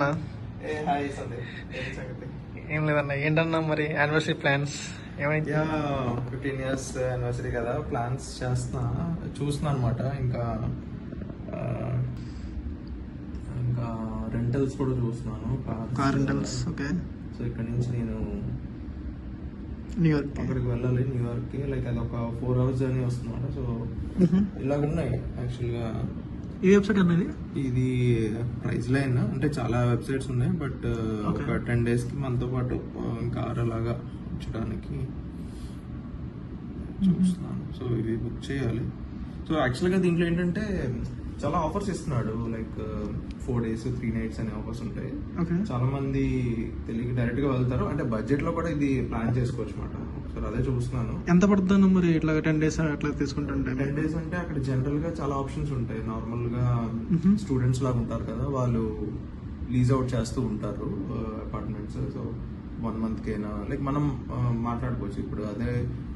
అన్న. హాయ్ సందీప్, ఏం లేదన్న. ఏంటన్నా మరి యానివర్సరీ ప్లాన్స్ ఏమైంది? 15 years యానివర్సరీ కదా, ప్లాన్స్ చూస్తున్నా అనమాట. ఇంకా రెంటల్స్ కూడా చూస్తున్నాను, కార్ రెంటల్స్. ఓకే. సో ఇక్కడ నుంచి నేను న్యూయార్క్ అక్కడికి వెళ్ళాలి, న్యూయార్క్కి. లైక్ అది ఒక 4 hours జర్నీ వస్తుందన్నమాట. సో ఇలాగ ఉన్నాయి యాక్చువల్గా. ఏ వెబ్సైట్ అన్నది? ఇది ప్రైస్ లైన్, అంటే చాలా వెబ్సైట్స్ ఉన్నాయి, బట్ ఒక 10 daysకి మనతో పాటు కార్ అలాగా ఉంచడానికి చూస్తున్నాను. సో ఇది బుక్ చేయాలి. సో యాక్చువల్గా దీంట్లో ఏంటంటే చాలా ఆఫర్స్ ఇస్తున్నాడు. లైక్ 4 days 3 nights అనే ఆఫర్స్ ఉంటాయి. చాలా మంది తెలియక డైరెక్ట్ గా వెళ్తారు. అంటే బడ్జెట్ లో కూడా ఇది ప్లాన్ చేసుకోవచ్చు అనమాట. ఒకసారి అదే చూస్తున్నాను. ఎంత పడుతుంది మరి ఇట్లా 10 days అట్లా తీసుకుంటుంటే? 10 days అంటే అక్కడ జనరల్ గా చాలా ఆప్షన్స్ ఉంటాయి. నార్మల్ గా స్టూడెంట్స్ లాగా ఉంటారు కదా, వాళ్ళు లీజ్ అవుట్ చేస్తూ ఉంటారు అపార్ట్మెంట్స్. సో 1 month కైనా లైక్ మనం మాట్లాడుకోవచ్చు. ఇప్పుడు అదే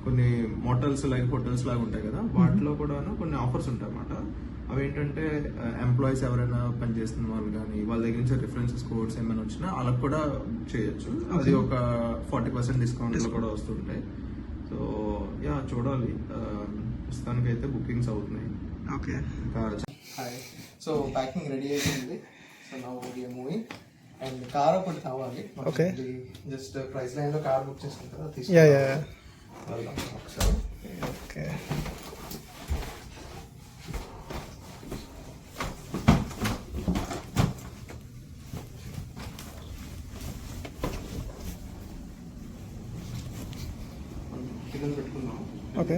కొన్ని మోటల్స్ లైక్ హోటల్స్ లాగా ఉంటాయి కదా, వాటిలో కూడా కొన్ని ఆఫర్స్ ఉంటాయి అన్నమాట. అవి ఏంటంటే ఎంప్లాయీస్ ఎవరైనా పనిచేస్తున్న వాళ్ళు కానీ వాళ్ళ దగ్గర నుంచి రిఫరెన్సెస్ కోడ్స్ ఏమైనా వచ్చినా వాళ్ళకి కూడా చేయొచ్చు. అది ఒక 40% డిస్కౌంట్ కూడా వస్తుంటాయి. సో యా చూడాలి. ప్రస్తుతానికి అయితే బుకింగ్స్ అవుతున్నాయి. ఓకే. ఇంకా హాయ్. సో ప్యాకింగ్ రెడీ అయిపోయింది. సో నా మూవింగ్ అండ్ కార్ ఒకటి కావాలి. ఓకే. జస్ట్ ప్రైస్ లైన్ లో కార్ బుక్ చేసుకున్న కదా, వెళ్దాం ఒకసారి. ఓకే. పెట్టుకున్నాం. ఓకే.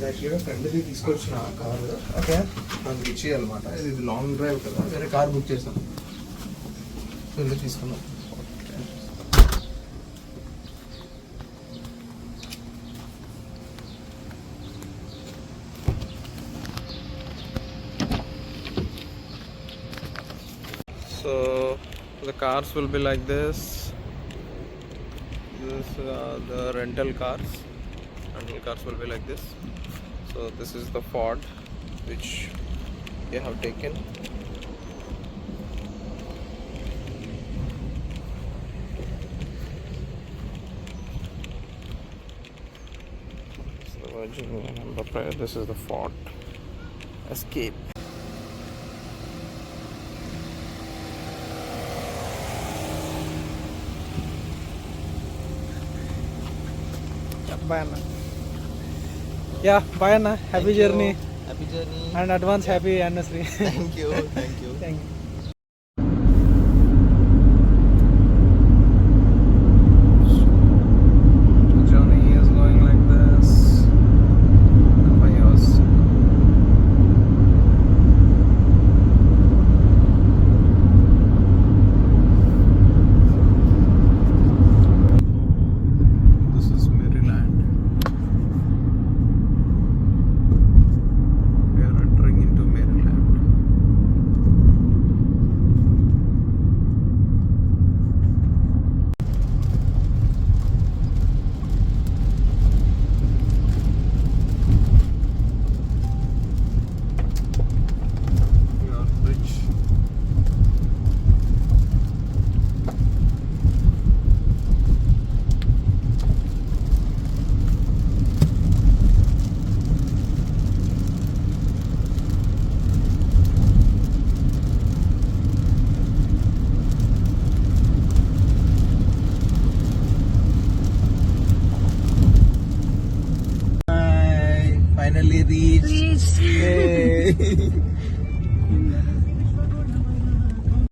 యాక్చువల్గా ఫ్రెండ్ది తీసుకొచ్చిన కారు. ఓకే. నాకు ఇచ్చేయాలన్నమాట. ఇది లాంగ్ డ్రైవ్ కదా, వేరే కార్ బుక్ చేస్తాను. సో ఇలా తీసుకున్నాం. So the cars will be like this. The rental cars. Rental cars will be like this. So this is the Ford which we have taken. So Virginia number plate. This is the Ford Escape. Bye Anna. Yeah, bye Anna. Happy journey. Happy journey. And advance happy anniversary. Thank you. Thank you. Thank you. The journey is going like this. Chaos. This is Maryland. We are entering into Maryland. We are rich. Finally reached. Hey.